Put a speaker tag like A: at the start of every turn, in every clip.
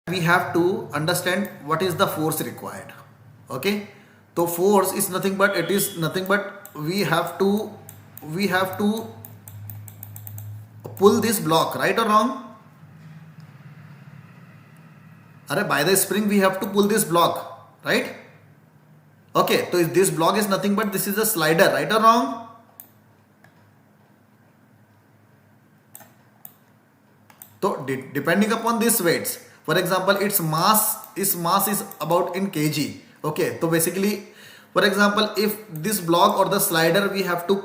A: we have to understand what is the force required. Okay, so force is nothing but, it is nothing but we have to pull this block, right or wrong? By the spring we have to pull this block, right? Okay, so this block is nothing but, this is a slider, right or wrong? So depending upon these weights, for example, its mass is about in kg. Okay, so basically, for example, if this block or the slider, we have to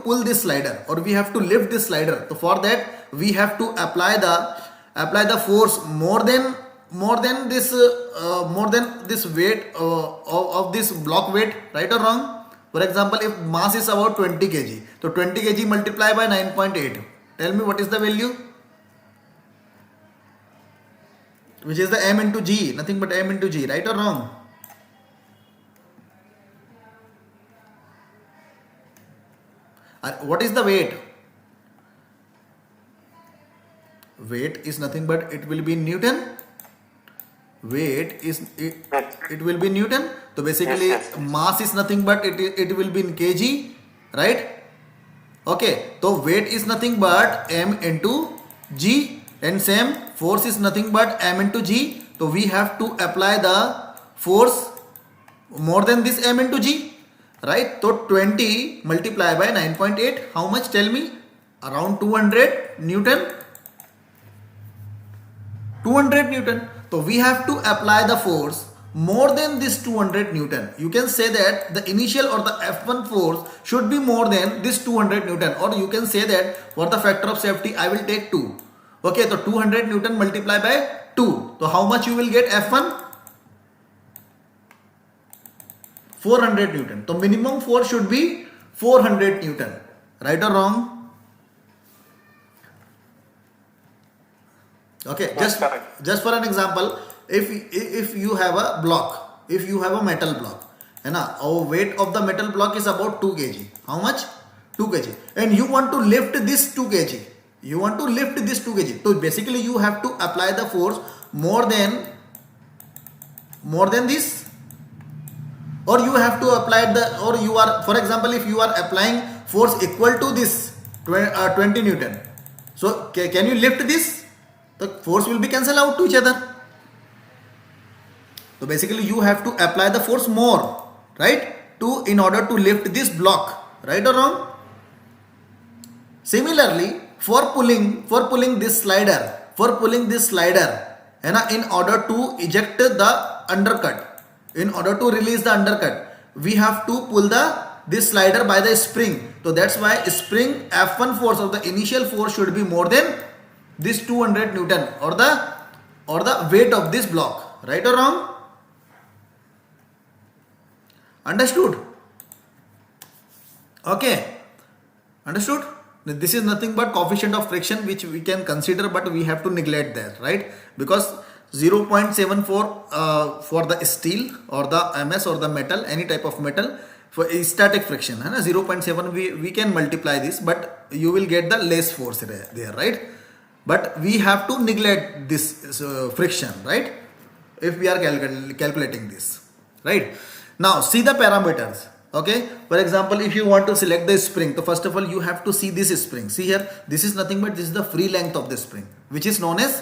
A: pull this slider, or we have to lift this slider. So for that we have to apply the force more than this weight of this block weight, right or wrong? For example, if mass is about 20 kg, so 20 kg multiplied by 9.8. Tell me what is the value? Which is the m into g, nothing but m into g, right or wrong? What is the weight? Weight is nothing but, it will be in Newton. It will be Newton. So basically,
B: Yes.
A: mass is nothing but, it will be in kg, right? Okay, so weight is nothing but m into g, and same force is nothing but m into g. So we have to apply the force more than this m into g, right? So 20 multiplied by 9.8, how much, tell me? Around 200 Newton. 200 Newton. So we have to apply the force more than this 200 Newton. You can say that the initial or the F1 force should be more than this 200 Newton, or you can say that for the factor of safety I will take 2. Okay, so 200 Newton multiplied by 2. So how much you will get F1? 400 Newton. So minimum force should be 400 Newton. Right or wrong? Okay,
B: That's correct.
A: just for an example, if you have a block, if you have a metal block, and our weight of the metal block is about 2 kg. How much? 2 kg. And you want to lift this 2 kg. You want to lift this 2 kg. So basically you have to apply the force more than this, or you have to apply or you are, for example, if you are applying force equal to this 20 Newton. So can you lift this? The force will be cancelled out to each other. So basically you have to apply the force more, right? In order to lift this block, right or wrong? Similarly, for pulling this slider, and in order to eject the undercut, in order to release the undercut, we have to pull this slider by the spring. So that's why spring F1 force, or the initial force, should be more than this 200 Newton, or the weight of this block, right or wrong? Understood? Okay, understood? This is nothing but coefficient of friction, which we can consider, but we have to neglect that, right? Because 0.74 for the steel or the MS or the metal, any type of metal, for static friction, 0.7 we can multiply this, but you will get the less force there, right? But we have to neglect this friction, right? If we are calculating this, right? Now see the parameters. Okay, for example, if you want to select the spring, so first of all you have to see this spring. See here, this is nothing but, this is the free length of the spring, which is known as,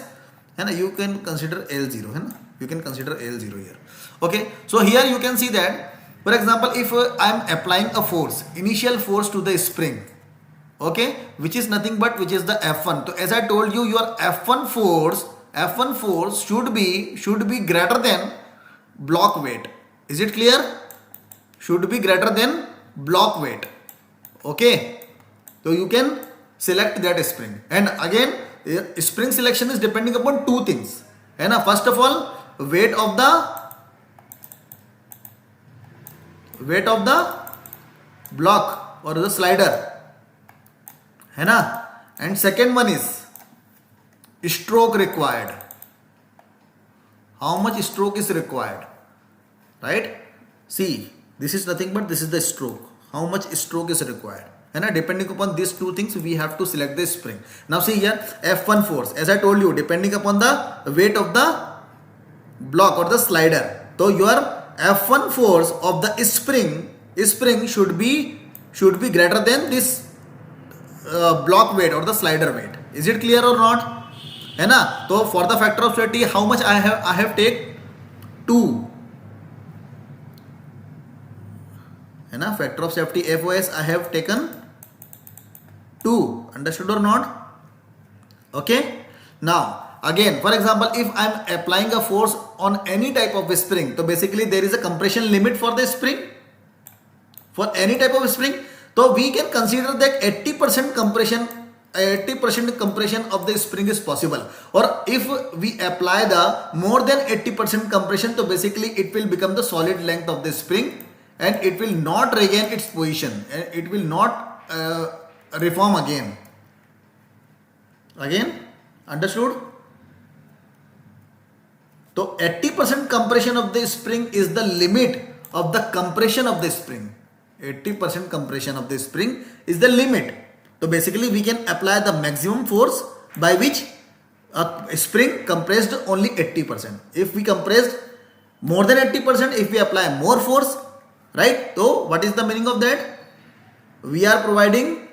A: you can consider L0, you can consider L0 here. Okay, so here you can see that, for example, if I am applying a force, initial force to the spring, okay, which is nothing but, which is the F1. So as I told you, your F1 force should be greater than block weight. Is it clear? Should be greater than block weight. Okay, so you can select that spring. And again, spring selection is depending upon two things. And first of all, weight of the block or the slider, and second one is stroke required. How much stroke is required, right? See, this is nothing but, this is the stroke. How much stroke is required? And depending upon these two things, we have to select the spring. Now see here, F1 force, as I told you, depending upon the weight of the block or the slider. So your F1 force of the spring should be greater than this block weight or the slider weight. Is it clear or not? है ना? तो for the factor of safety, how much I have take 2. है ना? Factor of safety FOS I have taken 2. Understood or not? Okay. Now again, for example, if I am applying a force on any type of spring, so basically there is a compression limit for the spring. For any type of spring, so we can consider that 80% compression of the spring is possible. Or if we apply the more than 80% compression, so basically it will become the solid length of the spring and it will not regain its position and it will not reform again. Understood? So 80% compression of the spring is the limit of the compression of the spring. 80% compression of the spring is the limit. So basically we can apply the maximum force by which a spring compressed only 80%. If we compressed more than 80%, if we apply more force, right? So what is the meaning of that? We are providing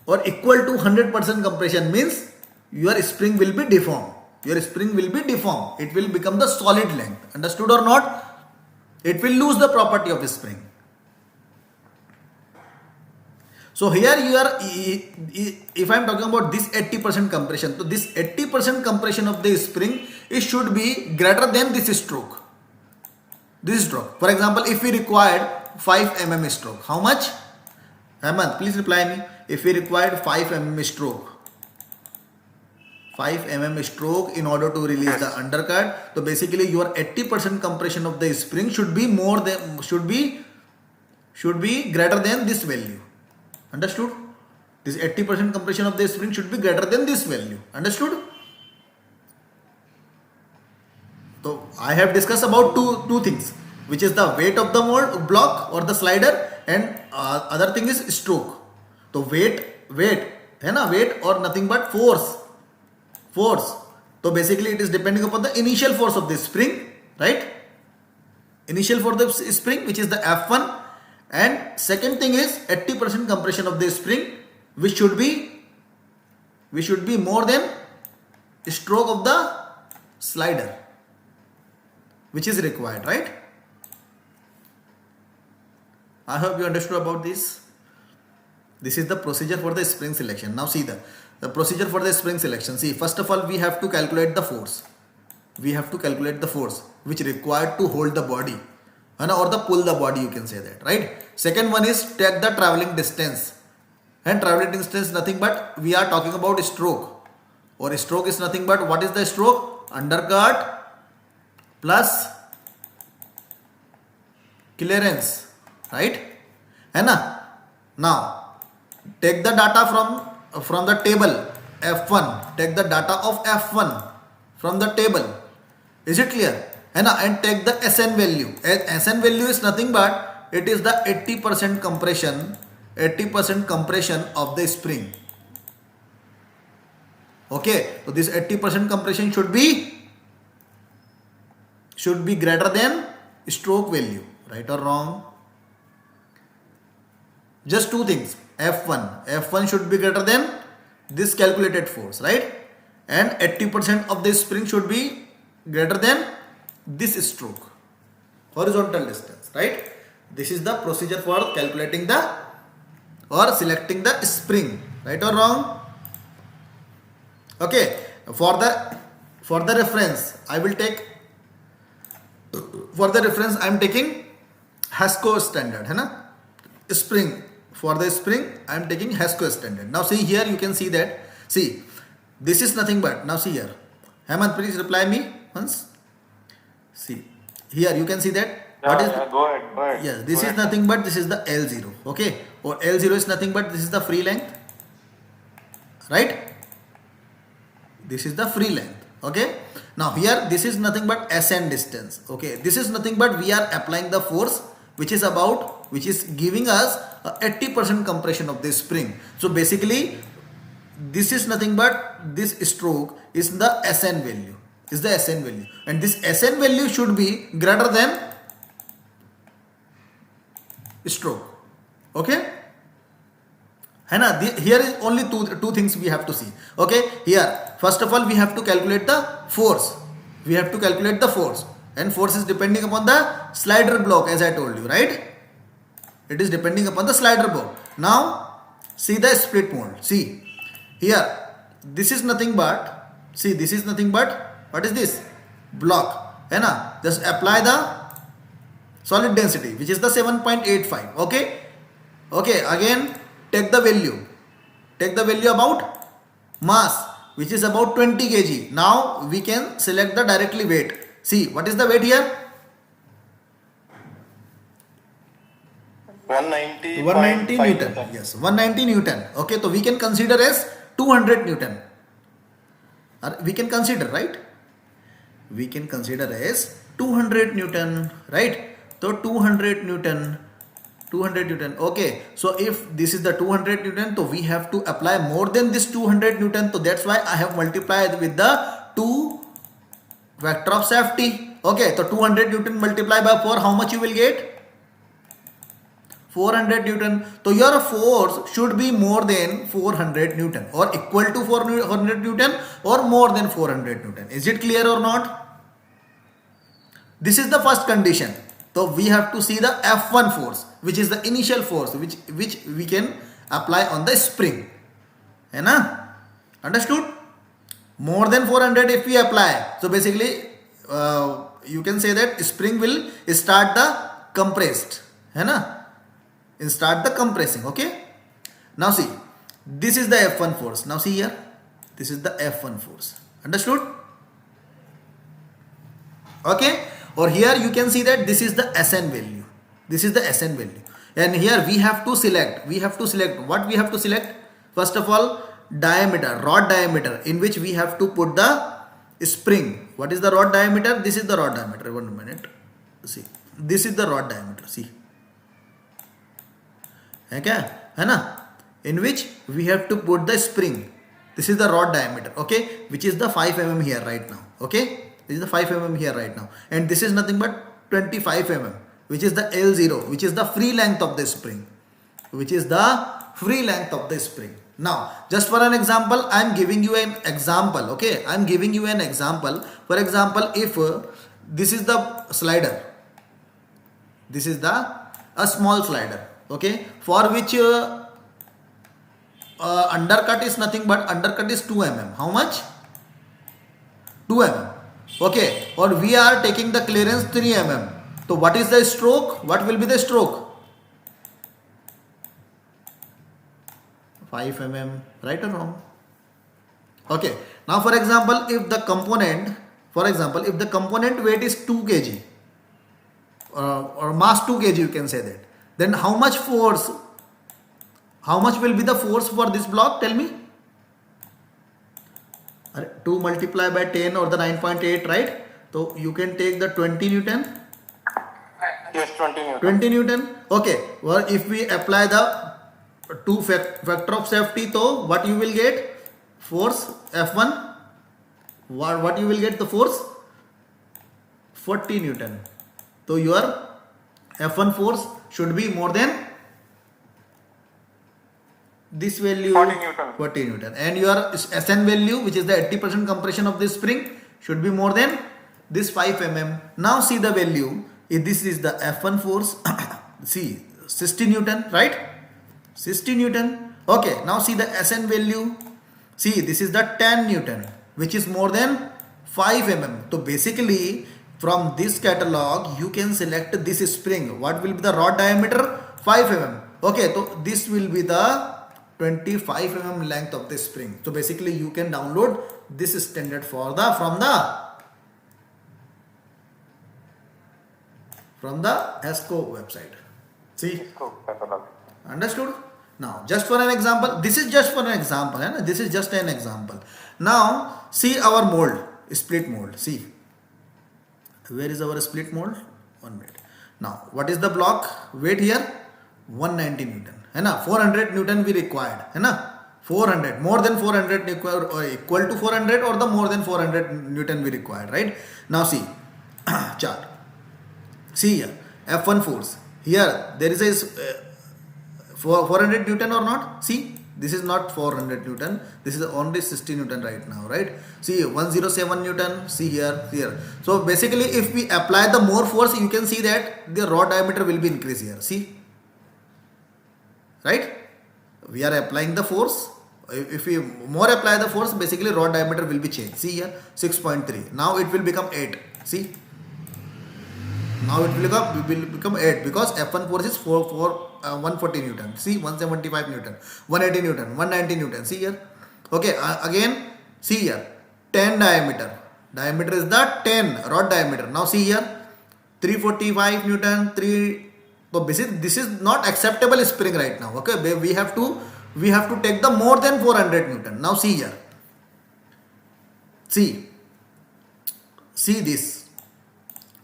A: or equal to 100% compression means your spring will be deformed. Your spring will be deformed. It will become the solid length. Understood or not? It will lose the property of the spring. So here you are, if I am talking about this 80% compression, so this 80% compression of the spring, it should be greater than this stroke. This stroke. For example, if we required 5 mm stroke, how much? Hemant, please reply me. If we required 5 mm stroke, 5 mm stroke in order to release the undercut, so basically your 80% compression of the spring should be greater than this value. Understood? This 80% compression of the spring should be greater than this value. Understood? So I have discussed about two things, which is the weight of the mold block or the slider, and other thing is stroke. So weight है ना, weight or nothing but force. So basically it is depending upon the initial force of the spring, right? Initial force of the spring, which is the F1, and second thing is 80% compression of the spring, which should be more than stroke of the slider, which is required, right? I hope you understood about this. This is the procedure for the spring selection. Now see the procedure for the spring selection. See, first of all, we have to calculate the force. We have to calculate the force which required to hold the body, or the pull the body, you can say that, right? Second one is take the traveling distance. And traveling distance nothing but we are talking about stroke. Or stroke is nothing but what is the stroke? Undercut plus clearance, right? Now take the data from the table F1. Take the data of F1 from the table. Is it clear? And take the SN value. SN value is nothing but it is the 80% compression of the spring. Okay, so this 80% compression should be greater than stroke value, right or wrong? Just two things. F1 should be greater than this calculated force, right? And 80% of the spring should be greater than this stroke, horizontal distance, right? This is the procedure for calculating or selecting the spring, right or wrong? Okay, for the reference I will take, for the reference I am taking HASCO standard, spring. For the spring I am taking HASCO standard. Now see here, you can see that, see, this is nothing but, now see here, Hemant, please reply me once. See here, you can see that
B: go ahead.
A: Yes, this is nothing but this is the L0, okay, or L0 is nothing but this is the free length, right? This is the free length, okay. Now here this is nothing but SN distance, okay. This is nothing but we are applying the force which is giving us 80% compression of the spring. So basically this is nothing but this stroke is the SN value, is the SN value, and this SN value should be greater than stroke. Okay, है ना? Here is only two things we have to see. Okay, here first of all we have to calculate the force. We have to calculate the force, and force is depending upon the slider block, as I told you, right? It is depending upon the slider block. Now see the split mode. See here, this is nothing but, see, this is nothing but, what is this? Block, है ना? Just apply the solid density, which is the 7.85. Okay, okay, again take the value about mass, which is about 20 kg. Now we can select the directly weight. See, what is the weight here? 190 Newton. Yes, 190 Newton. Okay, so we can consider as 200 Newton. We can consider, right? We can consider as 200 Newton, right? So 200 Newton. Okay, so if this is the 200 Newton, so we have to apply more than this 200 Newton. So that's why I have multiplied with the 2 vector of safety. Okay, so 200 Newton multiplied by 4, how much you will get? 400 Newton. So your force should be more than 400 Newton, or equal to 400 Newton, or more than 400 Newton. Is it clear or not? This is the first condition. So we have to see the F1 force, which is the initial force which we can apply on the spring. है ना? Understood? More than 400 if we apply, so basically you can say that spring will start the compressed, है ना? Start the compressing. Okay, now see, this is the F1 force. Now see here, this is the F1 force. Understood? Okay, or here you can see that this is the SN value. This is the SN value, and here we have to select what we have to select. First of all, diameter, rod diameter, in which we have to put the spring. What is the rod diameter? This is the rod diameter. 1 minute. See, this is the rod diameter. See, okay, है ना? In which we have to put the spring. This is the rod diameter. Okay, which is the 5 mm here right now. Okay, this is the 5 mm here right now, and this is nothing but 25 mm, which is the L0, which is the free length of the spring, Now, just for an example, I am giving you an example. Okay, I am giving you an example. For example, if this is the slider, this is a small slider. Okay, for which undercut is nothing but undercut is 2 mm. How much? 2 mm. Okay, or we are taking the clearance 3 mm. So what is the stroke? What will be the stroke? 5 mm, right or wrong? Okay, now for example, if the component weight is 2 kg or mass 2 kg, you can say that, then how much will be the force for this block? Tell me. 2 multiplied by 10 or the 9.8, right? So you can take the 20 Newton.
B: Yes, 20 Newton.
A: 20 Newton. Okay, well, if we apply the 2 factor of safety, so what you will get? Force F1. What you will get the force? 40 Newton. So your F1 force should be more than this value, 40 Newton, and your SN value, which is the 80% compression of this spring, should be more than this 5 mm. Now see the value. If this is the F1 force, see 60 Newton, right? 60 Newton. Okay, now see the SN value. See, this is the 10 Newton, which is more than 5 mm. So basically, from this catalog, you can select this spring. What will be the rod diameter? 5 mm. Okay, so this will be the 25 mm length of this spring. So basically, you can download this standard from the ESCO website. See, understood? Now, just for an example, this is just for an example. This is just an example. Now, see our mold, split mold. See, where is our split mold? 1 minute. Now, what is the block weight here? 190 Newton. 400 Newton we required. 400, more than 400 equal to 400 or the more than 400 Newton we required, right? Now see, chart. See here, F1 force. Here there is a 400 Newton or not? See, this is not 400 Newton. This is only 60 Newton right now, right? See, 107 Newton. See here, here. So basically, if we apply the more force, you can see that the rod diameter will be increased here. See, right? We are applying the force. If we more apply the force, basically rod diameter will be changed. See here, 6.3. Now it will become 8. See. Now it will become 8 because F1 force is 140 Newton. See, 175 Newton, 180 Newton, 190 Newton. See here. Okay, again, see here. 10 diameter. Diameter is the 10 rod diameter. Now see here. 345 Newton, 3. So basically, this is not acceptable spring right now. Okay, we have to take the more than 400 Newton. Now see here. See this.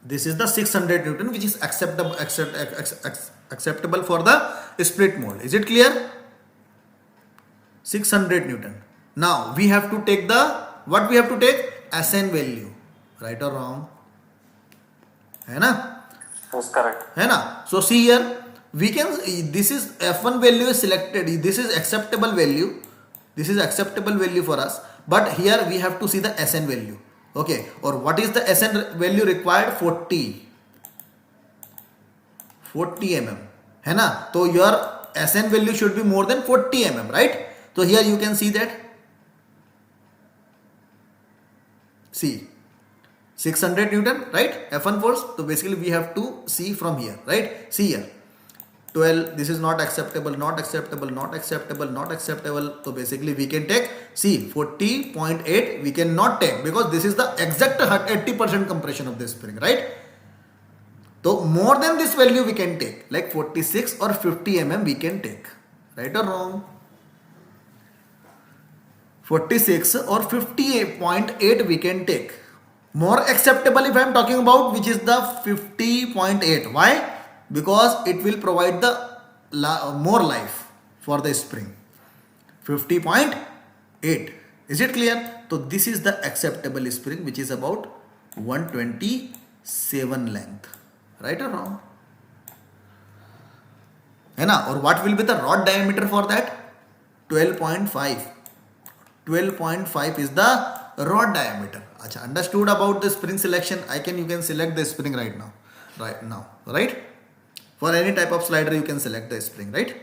A: This is the 600 Newton which is acceptable for the split mold. Is it clear? 600 Newton. Now we have to take what we have to take? SN value. Right or wrong? है ना?
B: Yes, correct.
A: है ना? So see here, we can, this is F1 value is selected. This is acceptable value. This is acceptable value for us. But here we have to see the SN value. Okay, or what is the SN value required? 40 mm, है ना? So your SN value should be more than 40 mm, right? So here you can see that. See, 600 Newton, right? F1 force. So basically we have to see from here, right? See here. 12, this is not acceptable, not acceptable, not acceptable, not acceptable. So basically we can take, see, 40.8 we cannot take because this is the exact 80% compression of the spring, right? So more than this value we can take, like 46 or 50 mm we can take, right or wrong? 46 or 50.8 we can take. More acceptable if I am talking about, which is the 50.8. Why? Because it will provide the more life for the spring. 50.8. Is it clear? So this is the acceptable spring which is about 127 length. Right or wrong? है ना? Or what will be the rod diameter for that? 12.5. 12.5 is the rod diameter. Achha, understood about the spring selection? You can select the spring right now. Right? For any type of slider you can select the spring, right?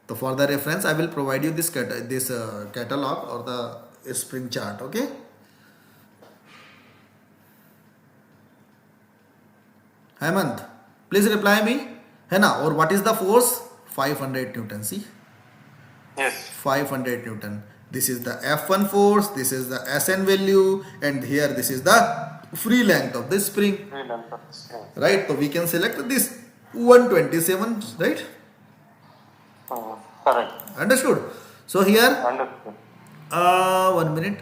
A: So for the reference I will provide you this catalog or the spring chart, okay? Hemant, please reply me. है ना? Or what is the force? 500 Newton. See?
B: Yes.
A: 500 Newton. This is the F1 force, this is the SN value, and here this is the free length of the spring. Right? So we can select this 127, right?
B: Correct.
A: Understood? So here,
B: Understood.
A: 1 minute.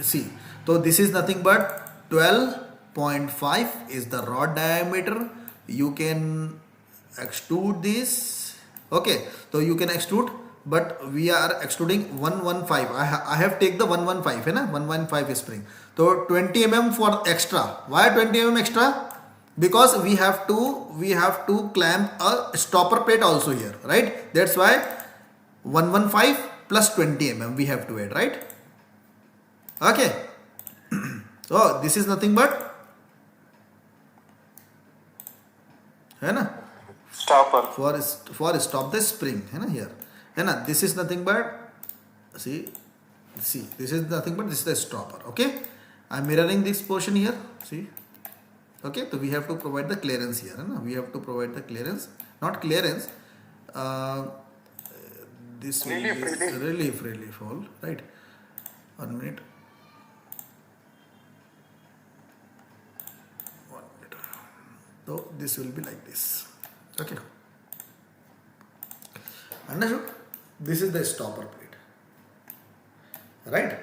A: See, so this is nothing but 12.5 is the rod diameter. You can extrude this. Okay, so you can extrude, but we are extruding 115. I have take the 115, है ना? 115 spring. So 20 mm for extra. Why 20 mm extra? Because we have to clamp a stopper plate also here, right? That's why 115 plus 20 mm we have to add, right? Okay. So this is nothing but, है ना?
B: Stopper.
A: For stop the spring, है ना? Here, है ना? This is nothing but, see, this is nothing but this is the stopper. Okay, I'm mirroring this portion here. See. Okay, so we have to provide the clearance here. No? We have to provide the clearance, not clearance. This will relief all, right? 1 minute. 1 minute. So this will be like this. Okay. Understood? This is the stopper plate. Right?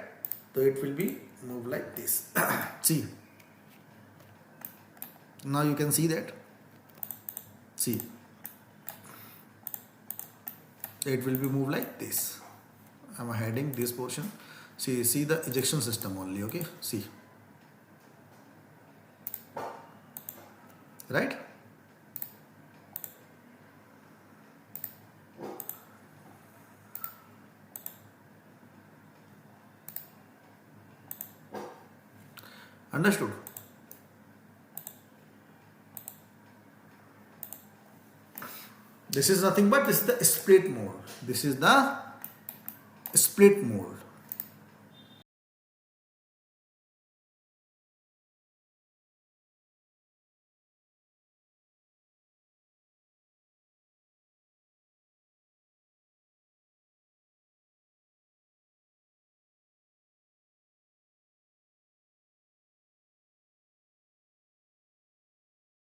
A: So it will be moved like this. See. Now you can see that. See, it will be moved like this. I'm hiding this portion. See the ejection system only. Okay, see, right? Understood? This is nothing but this is the split mode. This is the split mode.